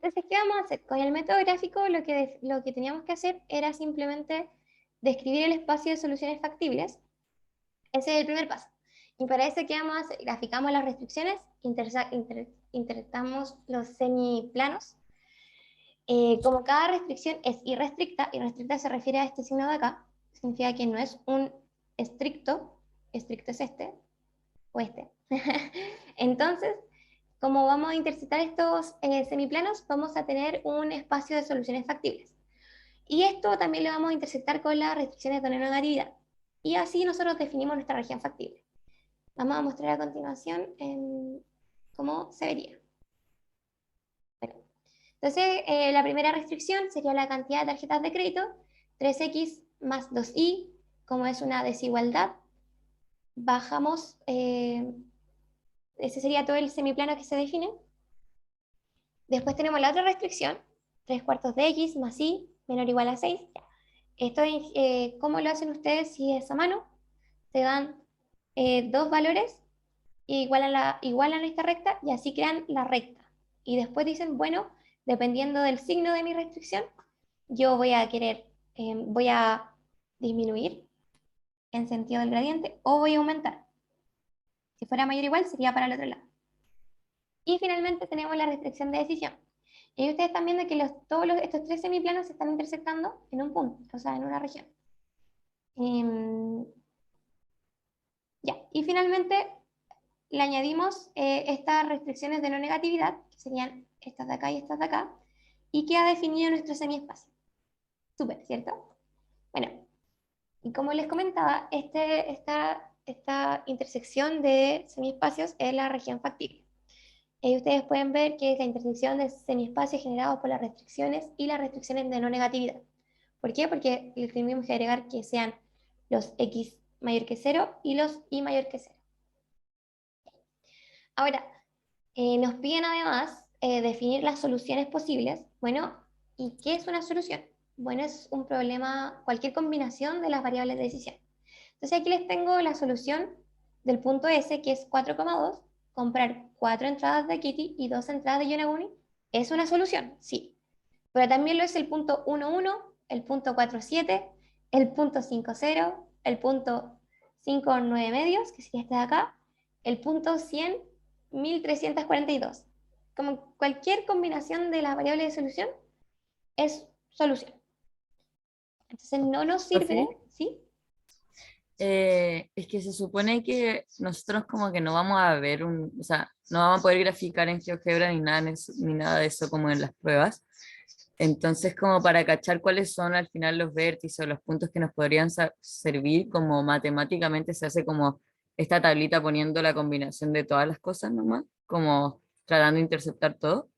Entonces, ¿qué vamos a hacer? Con el método gráfico lo que teníamos que hacer era simplemente describir el espacio de soluciones factibles. Ese es el primer paso. Y para eso, ¿qué vamos a hacer? Graficamos las restricciones, interpretamos los semiplanos. Como cada restricción es irrestricta se refiere a este signo de acá, significa que no es un estricto, estricto es este, o este. Entonces, como vamos a interceptar estos semiplanos, vamos a tener un espacio de soluciones factibles. Y esto también lo vamos a interceptar con las restricciones de no negatividad. Y así nosotros definimos nuestra región factible. Vamos a mostrar a continuación cómo se vería. Bueno, entonces, la primera restricción sería la cantidad de tarjetas de crédito, 3x más 2y, como es una desigualdad. Bajamos, ese sería todo el semiplano que se define. Después tenemos la otra restricción, 3 cuartos de x más y menor o igual a 6. Ya. Esto es, ¿cómo lo hacen ustedes si es a mano? Se dan dos valores y igualan esta recta y así crean la recta. Y después dicen, bueno, dependiendo del signo de mi restricción, yo voy a disminuir en sentido del gradiente o voy a aumentar. Si fuera mayor o igual, sería para el otro lado. Y finalmente tenemos la restricción de decisión. Y ustedes están viendo que estos tres semiplanos se están intersectando en un punto, o sea, en una región. Ya, y finalmente le añadimos estas restricciones de no negatividad, que serían estas de acá y estas de acá, y queda definido nuestro semiespacio. Súper, ¿cierto? Bueno, y como les comentaba, esta intersección de semiespacios es la región factible. Ustedes pueden ver que es la intersección de semiespacios generados por las restricciones y las restricciones de no negatividad. ¿Por qué? Porque le tenemos que agregar que sean los x mayor que 0 y los y mayor que 0. Ahora, nos piden además definir las soluciones posibles. Bueno, ¿y qué es una solución? Bueno, es un problema, cualquier combinación de las variables de decisión. Entonces aquí les tengo la solución del punto S, que es 4,2. Comprar 4 entradas de Kitty y 2 entradas de Yonaguni es una solución, sí. Pero también lo es el punto 1,1, el punto 4,7, el punto 5,0, el punto 5,9 medios, que sería este de acá, el punto 100, 1342. Como cualquier combinación de las variables de solución es solución. Entonces no nos sirve, Profe, ¿sí? es que se supone que nosotros como que no vamos a ver o sea, no vamos a poder graficar en GeoGebra ni nada de eso como en las pruebas. Entonces, como para cachar cuáles son al final los vértices o los puntos que nos podrían servir, como matemáticamente se hace como esta tablita poniendo la combinación de todas las cosas nomás, como tratando de interceptar todo.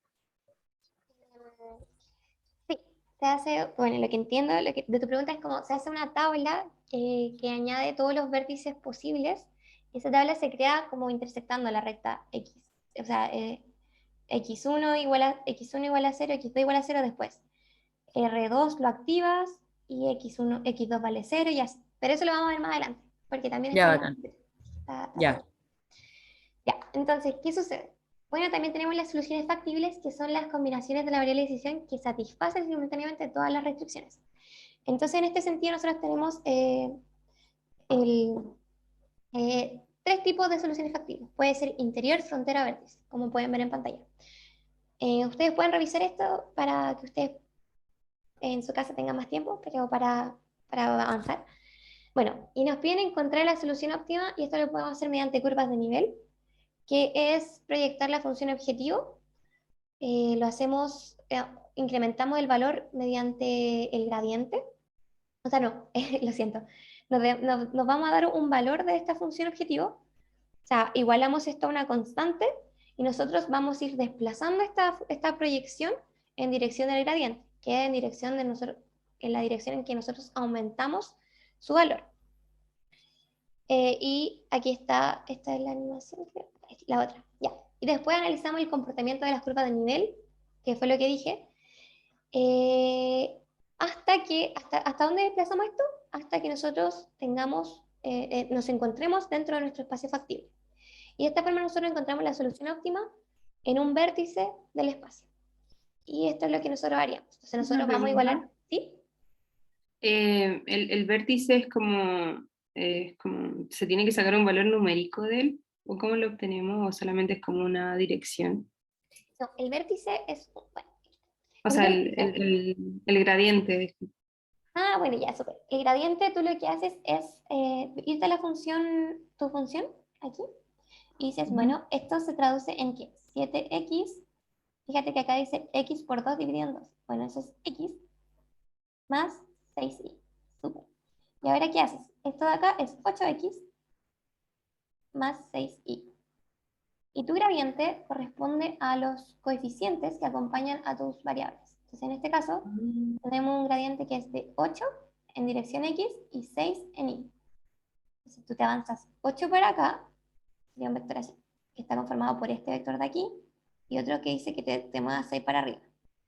Sí, se hace, bueno, lo que entiendo de tu pregunta es como se hace una tabla que añade todos los vértices posibles y esa tabla se crea como intersectando la recta X. O sea, x1 igual a 0, x2 igual a 0 después. R2 lo activas y x2 vale 0 y así. Pero eso lo vamos a ver más adelante, porque también Ya, está bien. bacán. Está Ya. todo. Ya, entonces, ¿qué sucede? Bueno, también tenemos las soluciones factibles, que son las combinaciones de la variable de decisión que satisfacen simultáneamente todas las restricciones. Entonces, en este sentido, nosotros tenemos el, tres tipos de soluciones factibles. Puede ser interior, frontera, vértice, como pueden ver en pantalla. Ustedes pueden revisar esto para que ustedes en su casa tengan más tiempo, pero para avanzar. Bueno, y nos piden encontrar la solución óptima y esto lo podemos hacer mediante curvas de nivel, que es proyectar la función objetivo. Lo hacemos, incrementamos el valor mediante el gradiente. O sea, no, lo siento. Nos vamos a dar un valor de esta función objetivo. O sea, igualamos esto a una constante y nosotros vamos a ir desplazando esta proyección en dirección del gradiente, que es en la dirección en que nosotros aumentamos su valor. Y aquí está, esta es la animación, la otra, ya. Y después analizamos el comportamiento de las curvas de nivel, que fue lo que dije, ¿hasta dónde desplazamos esto? Hasta que nosotros nos encontremos dentro de nuestro espacio factible. Y de esta forma nosotros encontramos la solución óptima en un vértice del espacio. y esto es lo que nosotros haríamos. Entonces nosotros vamos a igualar, ¿sí? El vértice es como, ¿se tiene que sacar un valor numérico de él? ¿O cómo lo obtenemos? ¿O solamente es como una dirección? No, el vértice es, bueno, O el sea, vértice, el gradiente. bueno, ya, súper. El gradiente tú lo que haces es irte a la función, tu función, aquí, y dices, bueno, esto se traduce en ¿qué? 7x, fíjate que acá dice x por 2 dividido en 2. Bueno, eso es x más 6y. Súper. ¿Y ahora qué haces? Esto de acá es 8x más 6y. Y tu gradiente corresponde a los coeficientes que acompañan a tus variables. Entonces, en este caso, tenemos un gradiente que es de 8 en dirección x y 6 en y. Entonces, tú te avanzas 8 para acá, sería un vector así, que está conformado por este vector de aquí, y otro que dice que te muevas 6 para arriba.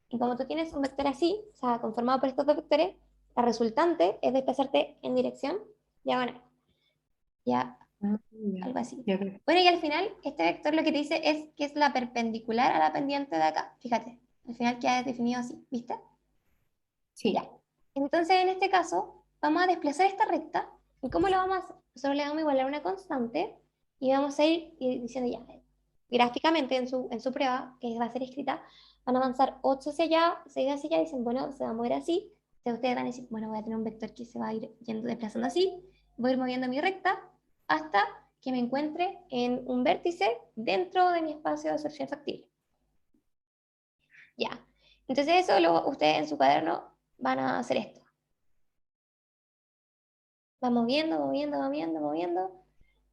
Y como tú tienes un vector así, o sea, conformado por estos dos vectores, la resultante es desplazarte en dirección diagonal. Ya, algo así. Ya creo. Bueno, y al final, este vector lo que te dice es que es la perpendicular a la pendiente de acá. Fíjate, al final queda definido así, ¿viste? Sí. Ya. Entonces, en este caso, vamos a desplazar esta recta. ¿Y cómo lo vamos a hacer? Nosotros le vamos a igualar una constante y vamos a ir diciendo ya, gráficamente en su prueba, que va a ser escrita, van a avanzar 8 hacia allá, 6 hacia allá, y dicen, bueno, se va a mover así. Entonces ustedes van a decir, bueno, voy a tener un vector que se va a ir yendo, desplazando así, voy a ir moviendo mi recta hasta que me encuentre en un vértice dentro de mi espacio de solución factible. Ya. Entonces eso ustedes en su cuaderno van a hacer esto. Va moviendo, moviendo, moviendo, moviendo.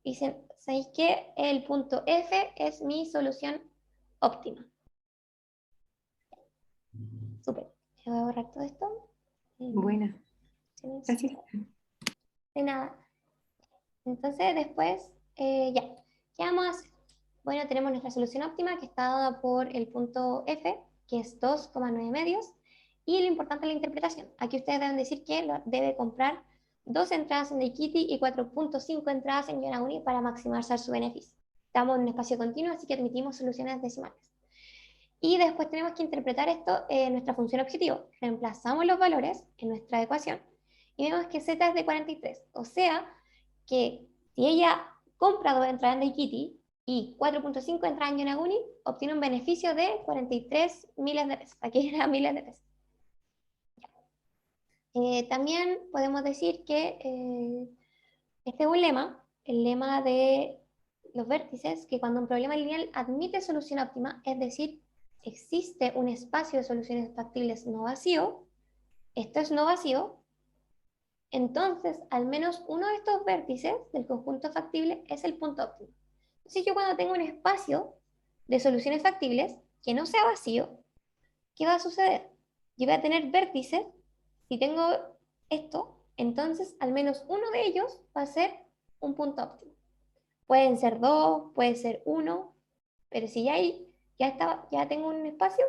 Y dicen, ¿sabéis qué? El punto F es mi solución óptima. Súper. Voy a borrar todo esto. Buena. Gracias. De nada. Entonces después, ya. ¿Qué vamos a hacer? Bueno, tenemos nuestra solución óptima que está dada por el punto F, que es 2,9 medios. Y lo importante es la interpretación. Aquí ustedes deben decir que debe comprar 2 entradas en Daiquiti y 4,5 entradas en Yonaguni para maximizar su beneficio. Estamos en un espacio continuo, así que admitimos soluciones decimales. Y después tenemos que interpretar esto en nuestra función objetivo. Reemplazamos los valores en nuestra ecuación y vemos que z es de 43. O sea, que si ella compra 2 entradas en Daiquiti y 4,5 entradas en Yonaguni, obtiene un beneficio de 43 miles de pesos. Aquí era miles de pesos. También podemos decir que este es un lema, el lema de los vértices, que cuando un problema lineal admite solución óptima, es decir, existe un espacio de soluciones factibles no vacío, esto es no vacío, entonces al menos uno de estos vértices del conjunto factible es el punto óptimo. Entonces yo cuando tengo un espacio de soluciones factibles que no sea vacío, ¿qué va a suceder? Yo voy a tener vértices, si tengo esto, entonces al menos uno de ellos va a ser un punto óptimo. Pueden ser dos, puede ser uno, pero si ya tengo un espacio,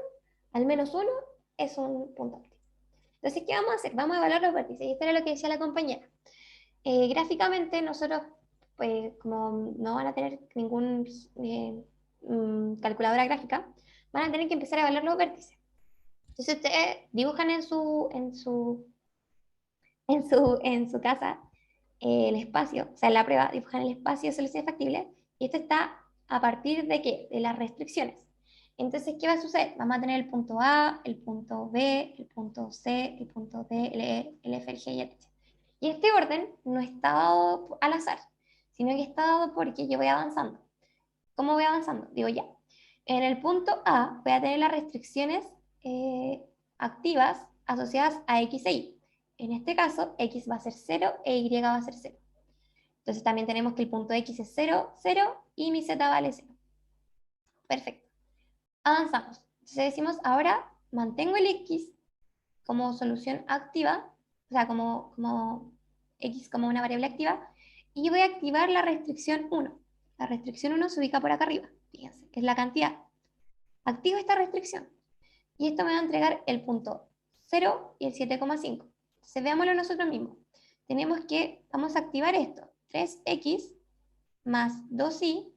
al menos uno es un punto óptimo. Entonces, ¿qué vamos a hacer? Vamos a evaluar los vértices. Y esto era lo que decía la compañera. Gráficamente, nosotros, pues, como no van a tener ningún calculadora gráfica, van a tener que empezar a evaluar los vértices. Entonces, ustedes dibujan en su casa el espacio, o sea, en la prueba dibujan el espacio de soluciones factibles, y esto está a partir de ¿qué? De las restricciones. Entonces, ¿qué va a suceder? Vamos a tener el punto A, el punto B, el punto C, el punto D, el E, el F, el G y el H. Y este orden no está dado al azar, sino que está dado porque yo voy avanzando. ¿Cómo voy avanzando? Digo ya. En el punto A voy a tener las restricciones activas asociadas a X e Y. En este caso, X va a ser 0 e Y va a ser 0. Entonces también tenemos que el punto X es 0, 0 y mi Z vale 0. Perfecto. Avanzamos. Entonces decimos, ahora mantengo el X como solución activa, o sea, como X como una variable activa, y voy a activar la restricción 1. La restricción 1 se ubica por acá arriba, fíjense, que es la cantidad. Activo esta restricción. Y esto me va a entregar el punto 0 y el 7,5. Entonces veámoslo nosotros mismos. Vamos a activar esto. 3x más 2y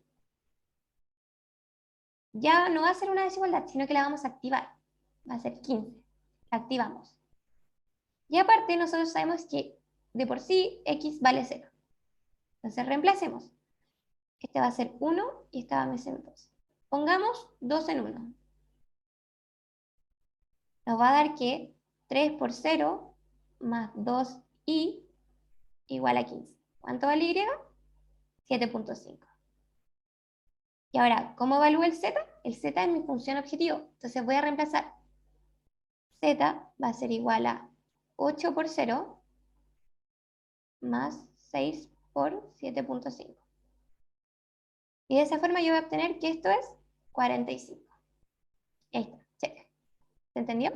ya no va a ser una desigualdad, sino que la vamos a activar. va a ser 15. Activamos. Y aparte nosotros sabemos que de por sí x vale 0. Entonces reemplacemos. Este va a ser 1 y este va a ser 2. Pongamos 2 en 1. Nos va a dar que 3 por 0 más 2y igual a 15. ¿Cuánto vale y? 7.5. Y ahora, ¿cómo evalúo el z? El z es mi función objetivo. Entonces voy a reemplazar. Z va a ser igual a 8 por 0 más 6 por 7.5. Y de esa forma yo voy a obtener que esto es 45. Ahí está, check. ¿Se entendió?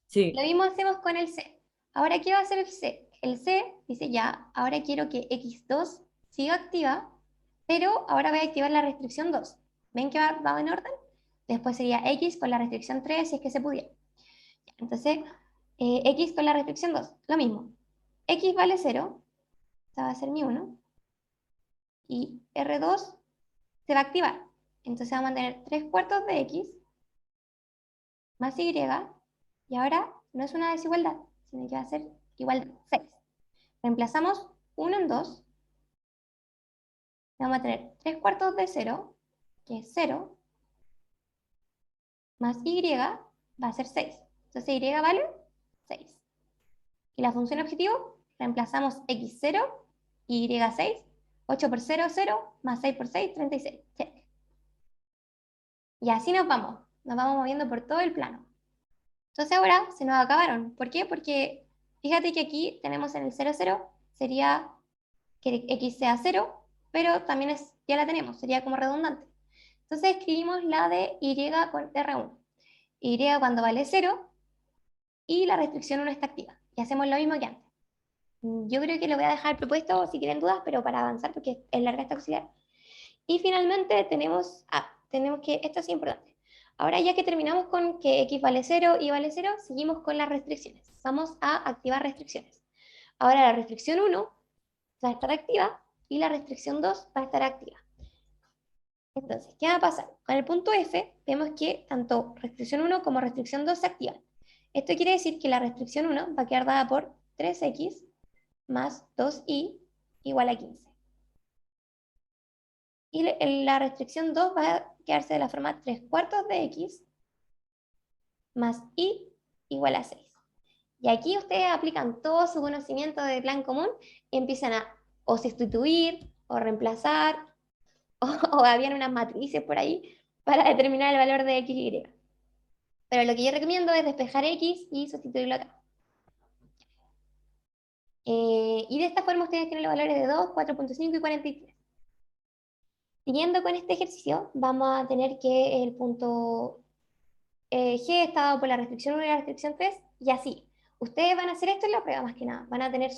Sí, Lo mismo hacemos con el C. Ahora, ¿qué va a hacer el C? El C dice ya, ahora quiero que X2 siga activa, pero ahora voy a activar la restricción 2. ¿Ven que va en orden? Después sería X con la restricción 3 si es que se pudiera. Entonces, X con la restricción 2, lo mismo. X vale 0, esta va a ser mi 1, y R2 se va a activar. Entonces vamos a tener 3 cuartos de X más Y, y ahora no es una desigualdad, sino que va a ser igual a 6. Reemplazamos 1 en 2, vamos a tener 3 cuartos de 0, que es 0, más Y va a ser 6. Entonces Y vale 6. Y la función objetivo, reemplazamos X0 y Y6, 8 por 0, 0, más 6 por 6, 36. Check. Y así nos vamos moviendo por todo el plano. Entonces ahora se nos acabaron. ¿Por qué? Porque fíjate que aquí tenemos en el 0, 0, sería que X sea 0, pero también ya la tenemos, sería como redundante. Entonces escribimos la de Y con R1. Y cuando vale 0 y la restricción 1 está activa. Y hacemos lo mismo que antes. Yo creo que lo voy a dejar propuesto si tienen dudas, pero para avanzar porque es larga esta auxiliar. Y finalmente tenemos que, esto es importante. Ahora ya que terminamos con que X vale 0 y vale 0, seguimos con las restricciones. Vamos a activar restricciones. Ahora la restricción 1 va a estar activa y la restricción 2 va a estar activa. Entonces, ¿qué va a pasar? Con el punto F vemos que tanto restricción 1 como restricción 2 se activan. Esto quiere decir que la restricción 1 va a quedar dada por 3x más 2y igual a 15. Y la restricción 2 va a quedarse de la forma 3 cuartos de x más y igual a 6. Y aquí ustedes aplican todo su conocimiento de plan común y empiezan a o sustituir, o reemplazar, o habían unas matrices por ahí para determinar el valor de x y y. Pero lo que yo recomiendo es despejar x y sustituirlo acá. Y de esta forma ustedes tienen los valores de 2, 4.5 y 43. Siguiendo con este ejercicio, vamos a tener que el punto G está dado por la restricción 1 y la restricción 3, y así. Ustedes van a hacer esto en la prueba más que nada. Van a tener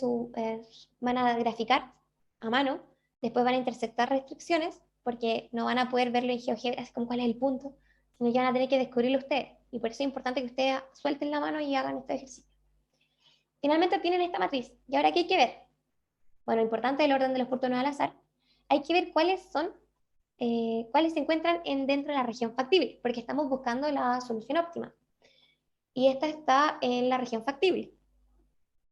van a graficar a mano, después van a intersectar restricciones, porque no van a poder verlo en GeoGebra, así como cuál es el punto, sino que van a tener que descubrirlo ustedes. Y por eso es importante que ustedes suelten la mano y hagan este ejercicio. Finalmente obtienen esta matriz. ¿Y ahora qué hay que ver? Bueno, importante el orden de los puntos no al azar. Hay que ver cuáles se encuentran dentro de la región factible, porque estamos buscando la solución óptima. Y esta está en la región factible.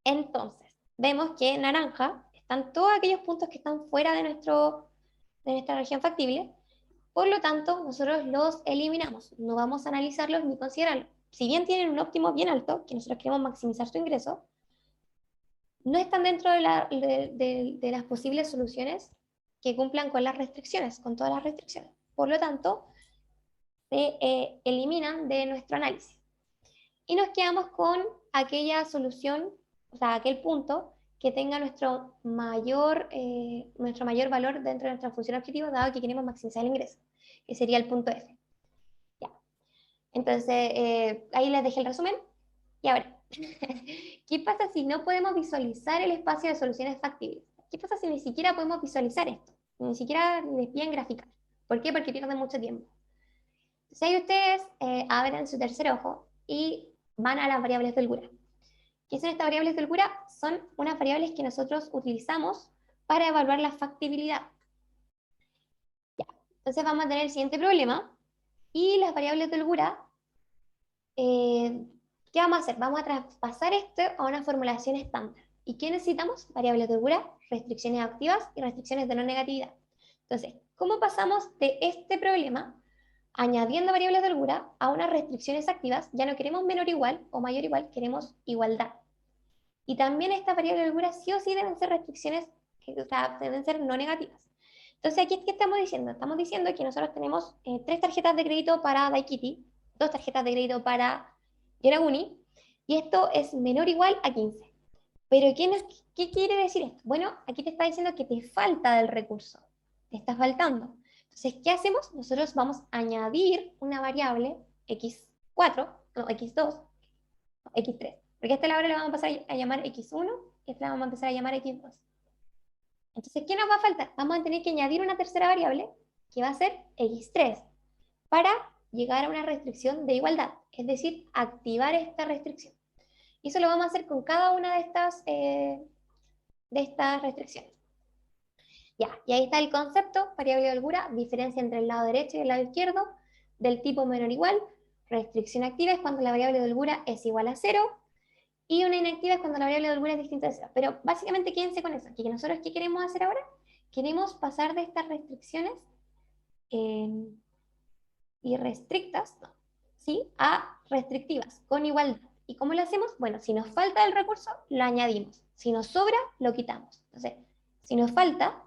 Entonces, vemos que en naranja están todos aquellos puntos que están fuera de nuestra región factible. Por lo tanto, nosotros los eliminamos. No vamos a analizarlos ni considerarlos. Si bien tienen un óptimo bien alto, que nosotros queremos maximizar su ingreso, no están dentro de las posibles soluciones que cumplan con las restricciones, con todas las restricciones. Por lo tanto, se eliminan de nuestro análisis. Y nos quedamos con aquella solución, o sea, aquel punto que tenga nuestro mayor valor dentro de nuestra función objetivo, dado que queremos maximizar el ingreso, que sería el punto F. Ya. Entonces, ahí les dejé el resumen. Y ahora, ¿qué pasa si no podemos visualizar el espacio de soluciones factibles? ¿Qué pasa si ni siquiera podemos visualizar esto? Ni siquiera les piden graficar. ¿Por qué? Porque pierden mucho tiempo. Entonces ahí ustedes abren su tercer ojo y van a las variables de holgura. ¿Qué son estas variables de holgura? Son unas variables que nosotros utilizamos para evaluar la factibilidad. Ya. Entonces vamos a tener el siguiente problema, Y las variables de holgura, ¿qué vamos a hacer? Vamos a traspasar esto a una formulación estándar. ¿Y qué necesitamos? Variables de holgura, restricciones activas y restricciones de no negatividad. Entonces, ¿cómo pasamos de este problema, añadiendo variables de holgura, a unas restricciones activas? Ya no queremos menor o igual o mayor o igual, queremos igualdad. Y también estas variables de holgura sí o sí deben ser restricciones, o sea, deben ser no negativas. Entonces, aquí, ¿qué estamos diciendo? Estamos diciendo que nosotros tenemos 3 tarjetas de crédito para Daikiti, 2 tarjetas de crédito para Yoraguni, y esto es menor o igual a 15. Pero, ¿qué quiere decir esto? Bueno, aquí te está diciendo que te falta del recurso, te está faltando. Entonces, ¿qué hacemos? Nosotros vamos a añadir una variable x4, no, x2, no, x3, porque a esta la le vamos a pasar a llamar x1 y a esta la vamos a empezar a llamar x2. Entonces, ¿qué nos va a faltar? Vamos a tener que añadir una tercera variable, que va a ser x3, para llegar a una restricción de igualdad, es decir, activar esta restricción. Y eso lo vamos a hacer con cada una de estas restricciones. Ya, y ahí está el concepto, variable de holgura, diferencia entre el lado derecho y el lado izquierdo, del tipo menor o igual. Restricción activa es cuando la variable de holgura es igual a 0, y una inactiva es cuando la variable de holgura es distinta de 0. Pero básicamente quédense con eso, que nosotros, ¿qué queremos hacer ahora? Queremos pasar de estas restricciones irrestrictas, no, ¿sí? A restrictivas, con igualdad. ¿Y cómo lo hacemos? Bueno, si nos falta el recurso, lo añadimos. Si nos sobra, lo quitamos. Entonces, si nos falta,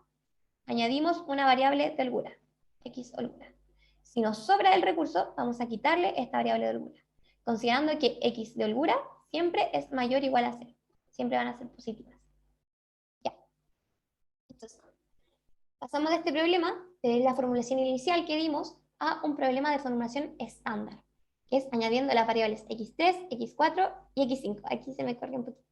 añadimos una variable de holgura, x holgura. Si nos sobra el recurso, vamos a quitarle esta variable de holgura, considerando que x de holgura siempre es mayor o igual a 0. Siempre van a ser positivas. Ya. Entonces, pasamos de este problema, de la formulación inicial que vimos, a un problema de formulación estándar, que es añadiendo las variables x3, x4 y x5. Aquí se me corre un poquito.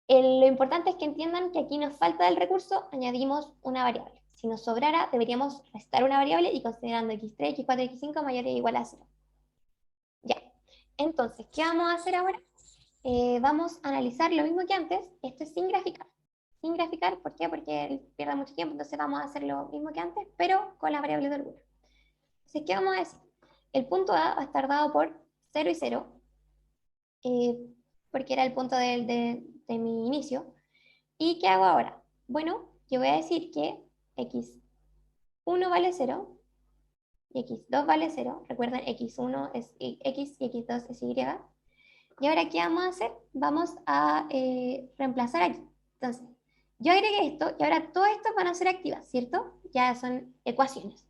Lo importante es que entiendan que aquí nos falta del recurso, añadimos una variable. Si nos sobrara, deberíamos restar una variable y considerando x3, x4 y x5 mayor o igual a 0. Ya. Entonces, ¿qué vamos a hacer ahora? Vamos a analizar lo mismo que antes, esto es sin graficar. Sin graficar, ¿por qué? Porque pierde mucho tiempo, entonces vamos a hacer lo mismo que antes, pero con las variables de holgura. Entonces, ¿qué vamos a decir? El punto A va a estar dado por 0 y 0, eh, porque era el punto de mi inicio. ¿Y qué hago ahora? Bueno, yo voy a decir que x1 vale 0 y x2 vale 0. Recuerden, x1 es x y x2 es y. Y ahora, ¿qué vamos a hacer? Vamos a reemplazar aquí. Entonces, yo agregué esto y ahora todas estas van a ser activas, ¿cierto? Ya son ecuaciones.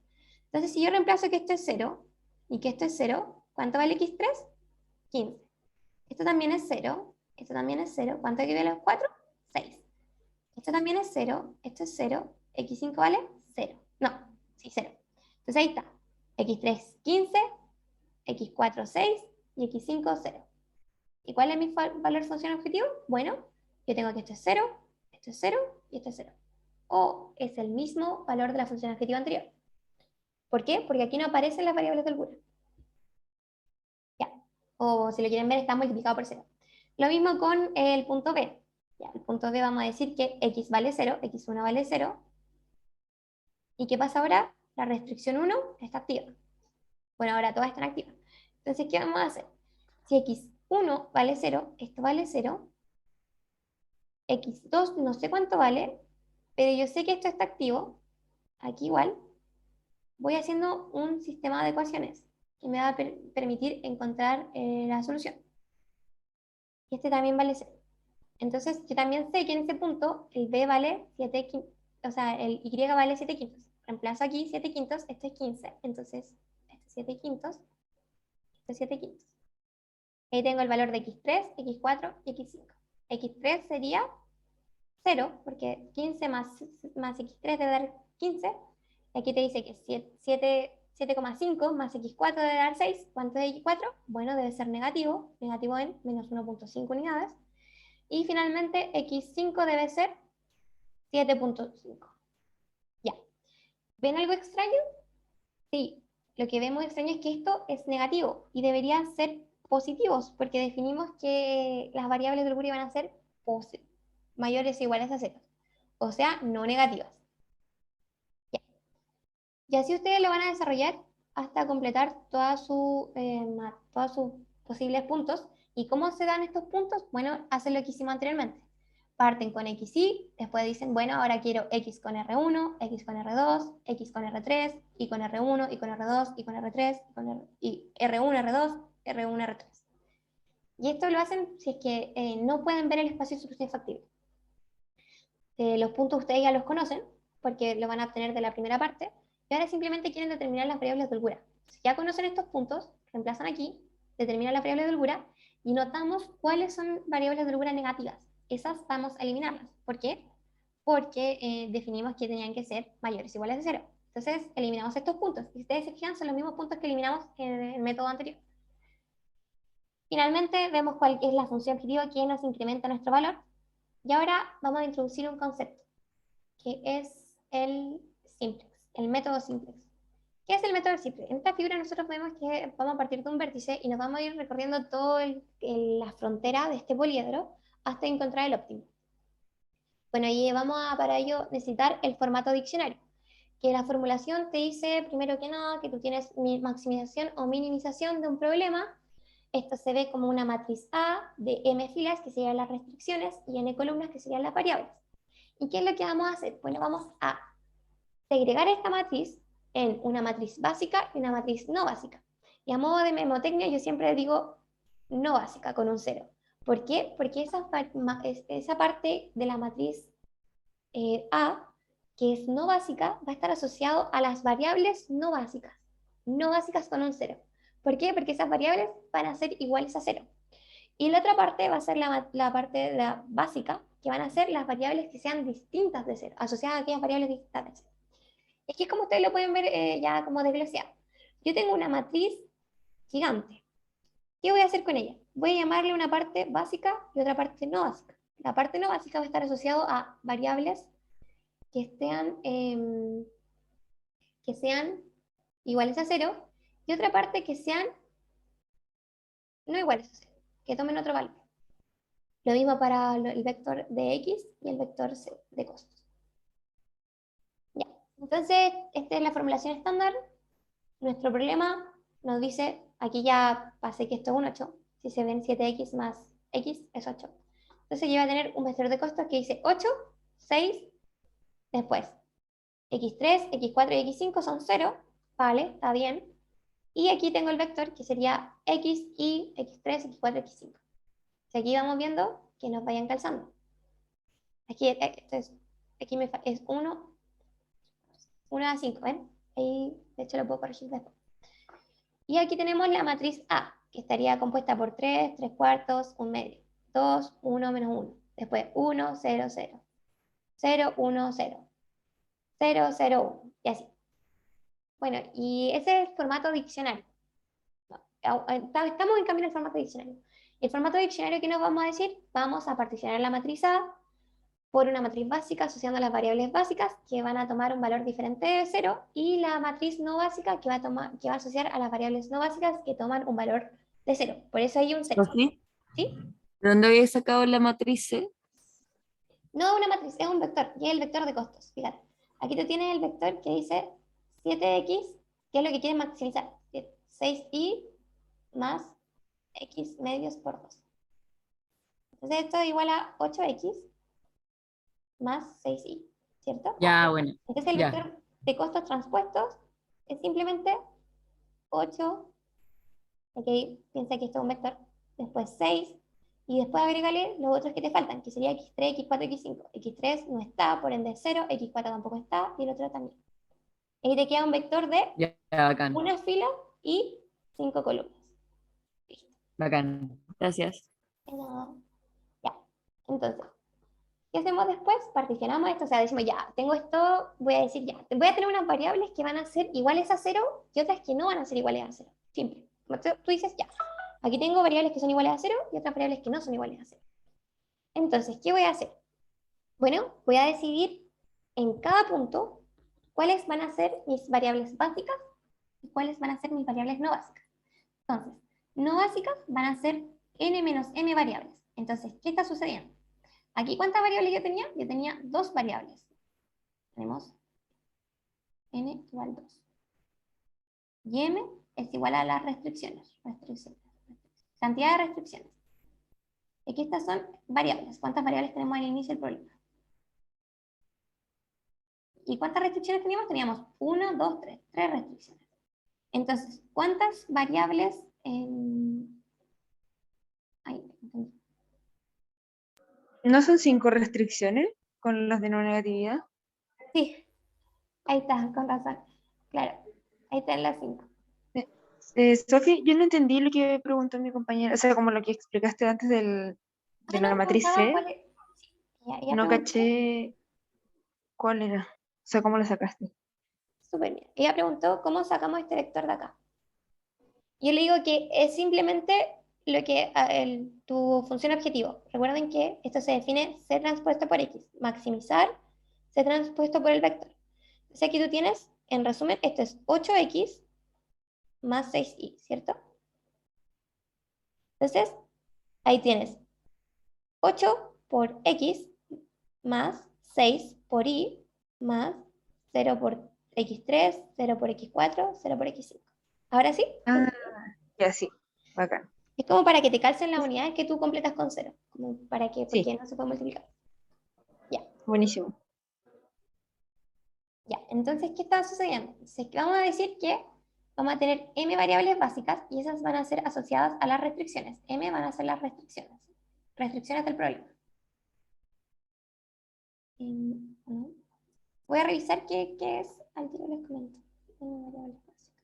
Entonces, si yo reemplazo que esto es 0 y que esto es 0, ¿cuánto vale x3? 15. Esto también es 0, esto también es 0. ¿Cuánto equivale a 4? 6. Esto también es 0, esto es 0, x5 vale 0. No, sí, 0. Entonces ahí está. x3, 15, x4, 6 y x5, 0. ¿Y cuál es mi valor función objetivo? Bueno, yo tengo que esto es 0 y esto es 0. O es el mismo valor de la función objetiva anterior. ¿Por qué? Porque aquí no aparecen las variables de holgura. Ya. O si lo quieren ver, está multiplicado por 0. Lo mismo con el punto B. Ya, el punto B vamos a decir que x vale 0, x1 vale 0. ¿Y qué pasa ahora? La restricción 1 está activa. Bueno, ahora todas están activas. Entonces, ¿qué vamos a hacer? Si x1 vale 0, esto vale 0. x2 no sé cuánto vale, pero yo sé que esto está activo. Aquí igual. Voy haciendo un sistema de ecuaciones que me va a permitir encontrar la solución. Y este también vale 0. Entonces, yo también sé que en ese punto el b vale 7 quintos, o sea, el y vale 7 quintos. Reemplazo aquí 7 quintos, esto es 15. Entonces, esto es 7 quintos, esto es 7 quintos. Ahí tengo el valor de x3, x4 y x5. x3 sería 0, porque 15 más x3 debe dar 15. Y aquí te dice que 7,5 más x4 debe dar 6. ¿Cuánto es x4? Bueno, debe ser negativo. Negativo en menos 1.5 unidades. Y finalmente x5 debe ser 7.5. Ya. ¿Ven algo extraño? Sí. Lo que vemos extraño es que esto es negativo y debería ser positivos, porque definimos que las variables del Guri van a ser mayores o iguales a 0. O sea, no negativas. Ya. Y así ustedes lo van a desarrollar hasta completar todos sus posibles puntos. ¿Y cómo se dan estos puntos? Bueno, hacen lo que hicimos anteriormente. Parten con XY, después dicen, bueno, ahora quiero X con R1, X con R2, X con R3, Y con R1, Y con R2, Y con R3, y R1, R2, R1, R3. Y esto lo hacen si es que no pueden ver el espacio de solución factible. Los puntos ustedes ya los conocen, porque lo van a obtener de la primera parte, y ahora simplemente quieren determinar las variables de holgura. Si ya conocen estos puntos, reemplazan aquí, determinan las variables de holgura, y notamos cuáles son variables de holgura negativas. Esas vamos a eliminarlas. ¿Por qué? Porque definimos que tenían que ser mayores o iguales a 0. Entonces, eliminamos estos puntos. Y ustedes se fijan, son los mismos puntos que eliminamos en el método anterior. Finalmente, vemos cuál es la función objetiva que nos incrementa nuestro valor. Y ahora vamos a introducir un concepto, que es el simplex, el método simplex. ¿Qué es el método simplex? En esta figura nosotros vemos que vamos a partir de un vértice y nos vamos a ir recorriendo toda la frontera de este poliedro hasta encontrar el óptimo. Bueno, y vamos a para ello necesitar el formato diccionario, que la formulación te dice primero que nada que tú tienes maximización o minimización de un problema. Esto se ve como una matriz A de m filas, que serían las restricciones, y n columnas, que serían las variables. ¿Y qué es lo que vamos a hacer? Bueno, vamos a segregar esta matriz en una matriz básica y una matriz no básica. Y a modo de memotecnia yo siempre digo no básica con un 0. ¿Por qué? Porque esa parte de la matriz A, que es no básica, va a estar asociado a las variables no básicas con un 0. ¿Por qué? Porque esas variables van a ser iguales a 0. Y la otra parte va a ser la parte de la básica, que van a ser las variables que sean distintas de 0, asociadas a aquellas variables distintas de 0. Es que es como ustedes lo pueden ver ya como desglosado. Yo tengo una matriz gigante. ¿Qué voy a hacer con ella? Voy a llamarle una parte básica y otra parte no básica. La parte no básica va a estar asociada a variables que sean iguales a 0 y otra parte que sean no iguales a 0, que tomen otro valor. Lo mismo para el vector de X y el vector C de costos. Ya. Entonces, esta es la formulación estándar. Nuestro problema nos dice, aquí ya pasé que esto es un 8. Si se ven 7x más x es 8. Entonces yo voy a tener un vector de costos que dice 8, 6, después x3, x4 y x5 son 0. Vale, está bien. Y aquí tengo el vector que sería x y x3, x4, x5. Aquí vamos viendo que nos vayan calzando. Aquí, aquí es 1, 1 a 5, ¿ven? Ahí, de hecho, lo puedo corregir después. Y aquí tenemos la matriz A, que estaría compuesta por 3, 3 cuartos, 1 medio, 2, 1, menos 1. Después 1, 0, 0, 0, 1, 0, 0, 0, 1, y así. Bueno, y ese es el formato diccionario. Estamos en cambio en el formato diccionario. El formato diccionario, ¿qué nos vamos a decir? Vamos a particionar la matriz A por una matriz básica asociando las variables básicas que van a tomar un valor diferente de 0 y la matriz no básica que va a asociar a las variables no básicas que toman un valor de 0. Por eso hay un 0. ¿Así? ¿Sí? ¿De dónde había sacado la matriz C? No una matriz, es un vector, y es el vector de costos. Fíjate, aquí tú tienes el vector que dice 7x, que es lo que quieres maximizar. 6y más x medios por 2. Entonces esto es igual a 8x más 6y, ¿cierto? Ya, bueno, Entonces el ya. vector de costos transpuestos es simplemente 8, ok, piensa que esto es un vector, después 6, y después agrégale los otros que te faltan, que sería x3, x4, x5. x3 no está, por ende es 0, x4 tampoco está, y el otro también. Ahí te queda un vector de Ya, ya, bacán, una fila y 5 columnas. Listo. bacán. Gracias. Ya. Entonces, ¿qué hacemos después? Particionamos esto, o sea, decimos, ya, tengo esto, voy a decir, ya, voy a tener unas variables que van a ser iguales a 0 y otras que no van a ser iguales a 0. Simple. Tú dices, ya, aquí tengo variables que son iguales a 0 y otras variables que no son iguales a 0. Entonces, ¿qué voy a hacer? Bueno, voy a decidir en cada punto cuáles van a ser mis variables básicas y cuáles van a ser mis variables no básicas. Entonces, no básicas van a ser n menos m variables. Entonces, ¿qué está sucediendo? Aquí, ¿cuántas variables yo tenía? Yo tenía 2 variables. Tenemos n igual 2. Y M es igual a las restricciones. Cantidad de restricciones. Y aquí estas son variables. ¿Cuántas variables tenemos al inicio del problema? ¿Y cuántas restricciones teníamos? Teníamos 1, 2, 3. 3 restricciones. Entonces, ¿cuántas variables en... Ahí, entendí. ¿No son 5 restricciones con las de no negatividad? Sí, ahí está, con razón. Claro, ahí están las 5. Sofi, yo no entendí lo que preguntó mi compañera, o sea, como lo que explicaste antes de la No, matriz preguntaba C, cuál es... Sí, ella no preguntó, caché cuál era, o sea, cómo la sacaste. súper bien. Ella preguntó cómo sacamos este vector de acá. Yo le digo que es simplemente lo que tu función objetivo. Recuerden que esto se define C transpuesto por X. Maximizar C transpuesto por el vector. O sea, aquí tú tienes, en resumen, esto es 8X más 6Y, ¿cierto? Entonces, ahí tienes 8 por X más 6 por Y más 0 por X3, 0 por X4, 0 por X5. ¿Ahora sí? Ah, ya sí, bacán. Es como para que te calcen las unidades que tú completas con 0. Como para que, Sí, porque no se puede multiplicar. Ya, buenísimo. ya. Entonces, ¿qué está sucediendo? Entonces, vamos a decir que vamos a tener m variables básicas y esas van a ser asociadas a las restricciones. M van a ser las restricciones. Restricciones del problema. ¿No? Voy a revisar qué es. Al tiro les comento. M variables básicas.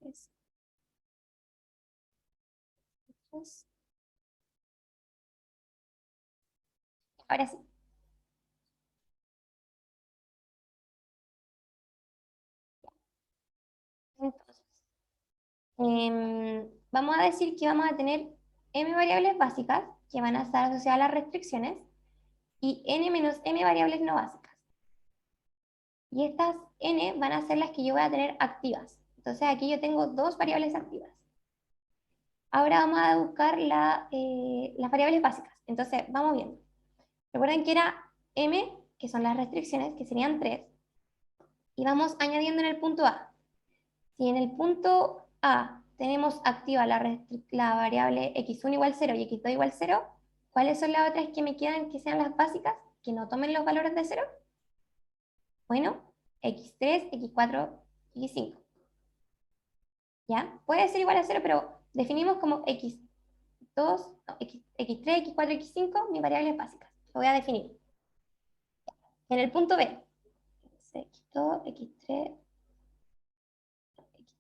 Es- es- Ahora sí. Entonces, vamos a decir que vamos a tener m variables básicas que van a estar asociadas a las restricciones y n menos m variables no básicas. Y estas n van a ser las que yo voy a tener activas. Entonces aquí yo tengo dos variables activas. Ahora vamos a buscar las variables básicas. Entonces, vamos viendo. Recuerden que era m, que son las restricciones, que serían 3, y vamos añadiendo en el punto A. Si en el punto A tenemos activa la variable x1 igual 0 y x2 igual 0, ¿cuáles son las otras que me quedan que sean las básicas, que no tomen los valores de 0? Bueno, x3, x4, x5. ¿Ya? Puede ser igual a 0, pero definimos como x2, no, x3, x4, x5, mis variables básicas. Lo voy a definir. En el punto B, x2, x3,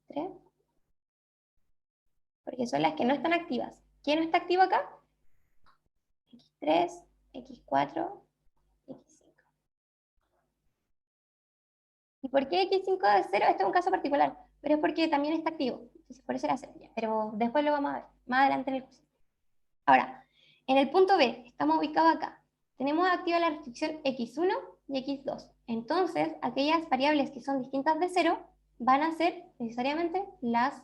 x3, porque son las que no están activas. ¿Quién no está activo acá? x3, x4, x5. ¿Y por qué x5 es 0? Este es un caso particular, pero es porque también está activo. Entonces, por eso era 0. Pero después lo vamos a ver, más adelante en el curso. Ahora, en el punto B, estamos ubicados acá. Tenemos activa la restricción x1 y x2. Entonces, aquellas variables que son distintas de 0 van a ser necesariamente las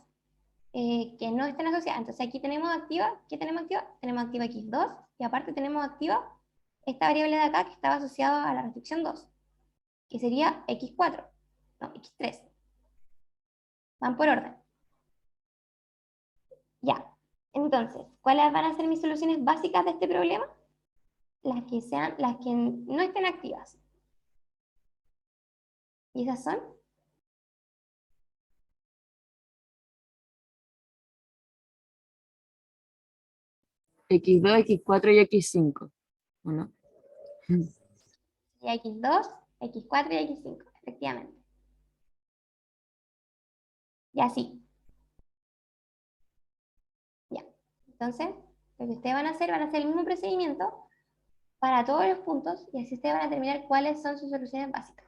que no estén asociadas. Entonces, aquí tenemos activa, ¿qué tenemos activa? Tenemos activa x2 y aparte tenemos activa esta variable de acá que estaba asociada a la restricción 2, que sería x4, no, x3. Van por orden. Ya. Entonces, ¿cuáles van a ser mis soluciones básicas de este problema? Las que no estén activas. ¿Y esas son? X2, X4 y X5, ¿o no? Y x2, x4 y x5, efectivamente. Y así. Ya. Entonces, lo que ustedes van a hacer el mismo procedimiento para todos los puntos y así ustedes van a determinar cuáles son sus soluciones básicas.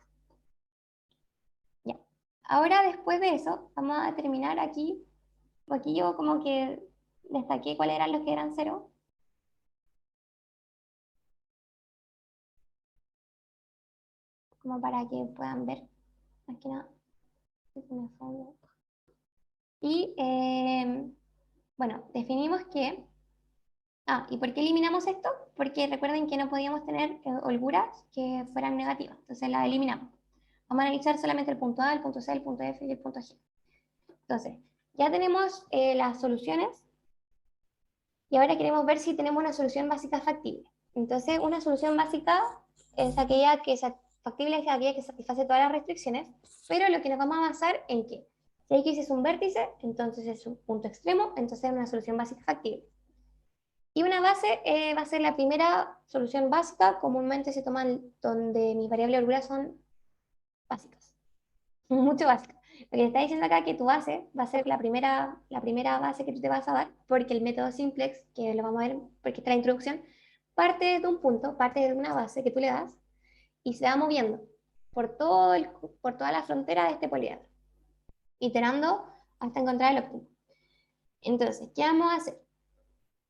Ya. Ahora, después de eso, vamos a determinar aquí, aquí yo como que destaqué cuáles eran los que eran cero, como para que puedan ver. Aquí no, se me fue. Y bueno, definimos que Ah, ¿y por qué eliminamos esto? Porque recuerden que no podíamos tener holguras que fueran negativas, entonces las eliminamos. Vamos a analizar solamente el punto A, el punto C, el punto F y el punto G. Entonces, ya tenemos las soluciones y ahora queremos ver si tenemos una solución básica factible. Entonces, una solución básica es aquella que factible es aquella que satisface todas las restricciones, pero lo que nos vamos a basar en que si X es un vértice, entonces es un punto extremo, entonces es una solución básica factible. Y una base va a ser la primera solución básica, comúnmente se toman donde mis variables de holgura son básicas, mucho básicas. Lo que te está diciendo acá es que tu base va a ser la primera base que tú te vas a dar, porque el método simplex, que lo vamos a ver porque está la introducción, parte de un punto, parte de una base que tú le das y se va moviendo por toda la frontera de este poliedro, iterando hasta encontrar el óptimo. Entonces, ¿qué vamos a hacer?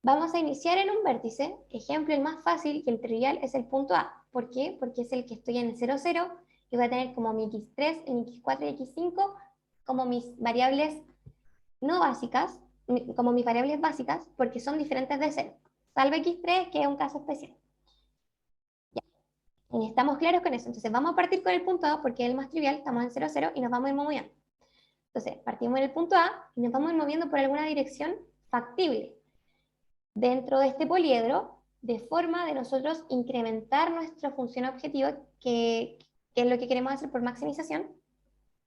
Vamos a iniciar en un vértice, ejemplo el más fácil y el trivial es el punto A. ¿Por qué? Porque es el que estoy en el 0, 0 y voy a tener como mi x3, mi x4 y x5 como mis variables no básicas, como mis variables básicas, porque son diferentes de 0, salvo x3 que es un caso especial. Ya. Estamos claros con eso, entonces vamos a partir con el punto A porque es el más trivial, estamos en 0, 0 y nos vamos a ir moviendo. Entonces partimos en el punto A y nos vamos a ir moviendo por alguna dirección factible dentro de este poliedro, de forma de nosotros incrementar nuestra función objetivo, que es lo que queremos hacer por maximización.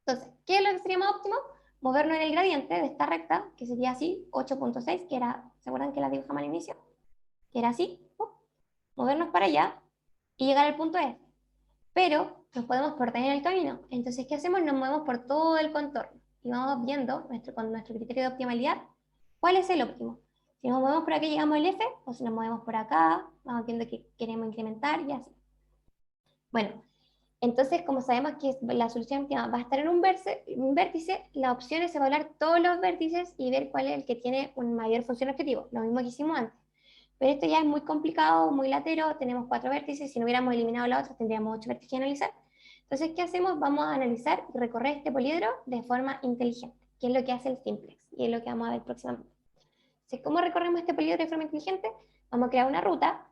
Entonces, ¿qué es lo que sería más óptimo? Movernos en el gradiente de esta recta, que sería así, 8.6, que era, ¿se acuerdan que la dibujamos al inicio? Que era así, movernos para allá y llegar al punto F. Pero nos podemos perder en el camino. Entonces, ¿qué hacemos? Nos movemos por todo el contorno y vamos viendo con nuestro criterio de optimalidad cuál es el óptimo. Si nos movemos por aquí llegamos al F, o si nos movemos por acá, vamos viendo que queremos incrementar y así. Bueno, entonces como sabemos que la solución óptima va a estar en un vértice, la opción es evaluar todos los vértices y ver cuál es el que tiene un mayor función objetivo, lo mismo que hicimos antes. Pero esto ya es muy complicado, muy latero, tenemos 4 vértices, si no hubiéramos eliminado la otra tendríamos 8 vértices que analizar. Entonces, ¿qué hacemos? Vamos a analizar y recorrer este poliedro de forma inteligente, que es lo que hace el simplex, y es lo que vamos a ver próximamente. Entonces, ¿cómo recorremos este poliedro de forma inteligente? Vamos a crear una ruta.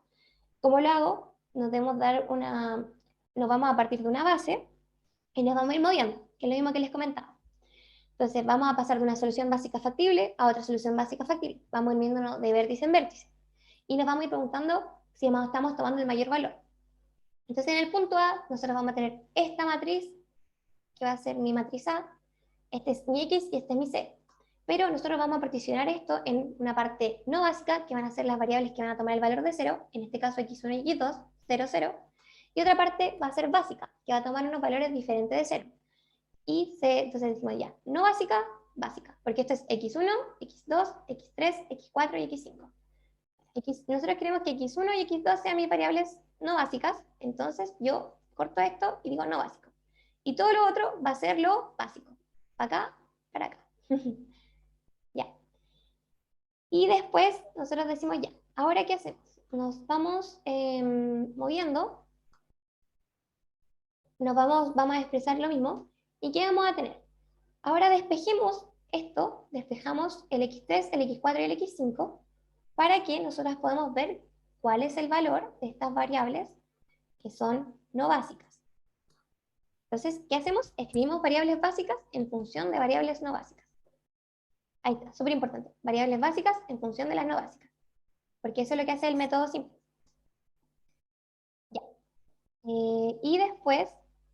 ¿Cómo lo hago? Nos vamos a partir de una base y nos vamos a ir moviendo, que es lo mismo que les comentaba. Entonces, vamos a pasar de una solución básica factible a otra solución básica factible. Vamos a ir moviéndonos de vértice en vértice. Y nos vamos a ir preguntando si estamos tomando el mayor valor. Entonces, en el punto A, nosotros vamos a tener esta matriz, que va a ser mi matriz A, este es mi X y este es mi C. Pero nosotros vamos a particionar esto en una parte no básica, que van a ser las variables que van a tomar el valor de 0, en este caso x1 y x2, 0, 0. Y otra parte va a ser básica, que va a tomar unos valores diferentes de 0. Y C, entonces decimos ya, no básica, básica, porque esto es x1, x2, x3, x4 y x5. Nosotros queremos que x1 y x2 sean mis variables no básicas, entonces yo corto esto y digo no básico. Y todo lo otro va a ser lo básico, para acá, para acá. Ya. Y después nosotros decimos ya, ¿ahora qué hacemos? Nos vamos moviendo, vamos a expresar lo mismo. ¿Y qué vamos a tener? Ahora despejemos esto, despejamos el x3, el x4 y el x5 para que nosotros podamos ver cuál es el valor de estas variables que son no básicas. Entonces, ¿qué hacemos? Escribimos variables básicas en función de variables no básicas. Ahí está, súper importante. Variables básicas en función de las no básicas. Porque eso es lo que hace el método simple. Ya. Y después,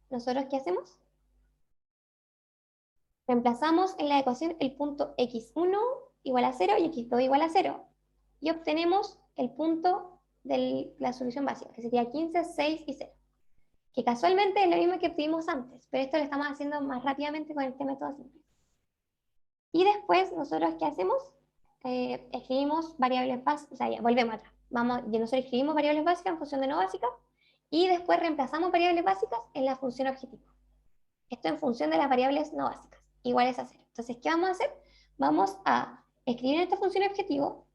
¿nosotros qué hacemos? Reemplazamos en la ecuación el punto x1 igual a 0 y x2 igual a 0. Y obtenemos el punto de la solución básica, que sería 15, 6 y 0. Que casualmente es lo mismo que obtuvimos antes, pero esto lo estamos haciendo más rápidamente con este método simple. Y después, ¿nosotros qué hacemos? Escribimos variables básicas, o sea, ya, volvemos atrás. Nosotros escribimos variables básicas en función de no básicas, y después reemplazamos variables básicas en la función objetivo. Esto en función de las variables no básicas, iguales a 0. Entonces, ¿qué vamos a hacer? Vamos a escribir en esta función objetivo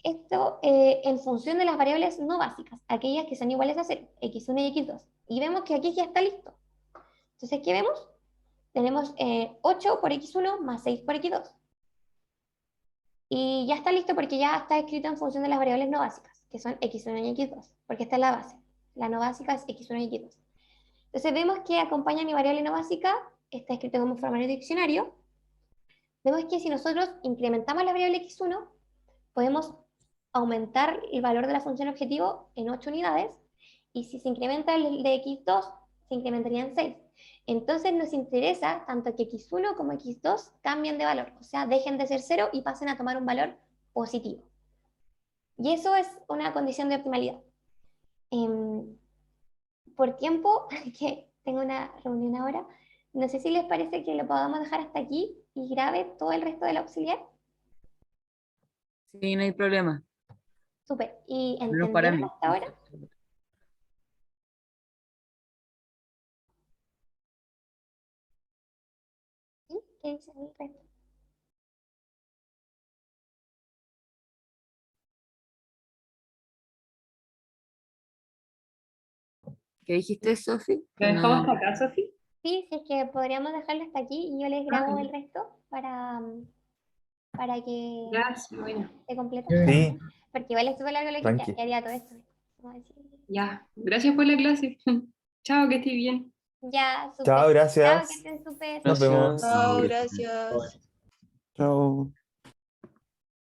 esto en función de las variables no básicas, aquellas que son iguales a 0, x1 y x2. Y vemos que aquí ya está listo. Entonces, ¿qué vemos? Tenemos 8 por x1 más 6 por x2. Y ya está listo porque ya está escrito en función de las variables no básicas, que son x1 y x2, porque esta es la base. La no básica es x1 y x2. Entonces vemos que acompaña mi variable no básica, está escrito como forma en el diccionario. Vemos que si nosotros incrementamos la variable x1, podemos aumentar el valor de la función objetivo en 8 unidades, y si se incrementa el de x2, se incrementaría en 6. Entonces nos interesa tanto que x1 como x2 cambien de valor, o sea, dejen de ser 0 y pasen a tomar un valor positivo. Y eso es una condición de optimalidad. Por tiempo, que tengo una reunión ahora, no sé si les parece que lo podamos dejar hasta aquí y grabe todo el resto del auxiliar. Sí, no hay problema. Súper. ¿Y Menos para entendieron mí. hasta ahora? ¿Sí? ¿Qué dicen el resto? ¿Qué dijiste, Sofi? ¿Lo Que dejamos no... hasta acá, Sofi? Sí, sí, es que podríamos dejarlo hasta aquí y yo les grabo el resto para que Ya, sí, bueno. se complete. Sí, Porque igual es súper largo lo tranqui. que haría todo esto. Vamos a decir. Ya. Gracias por la clase. Chao, que estés bien. Ya, súper. Chao, Chao, que gracias. estén súper. Nos vemos. Chao, gracias. Chao.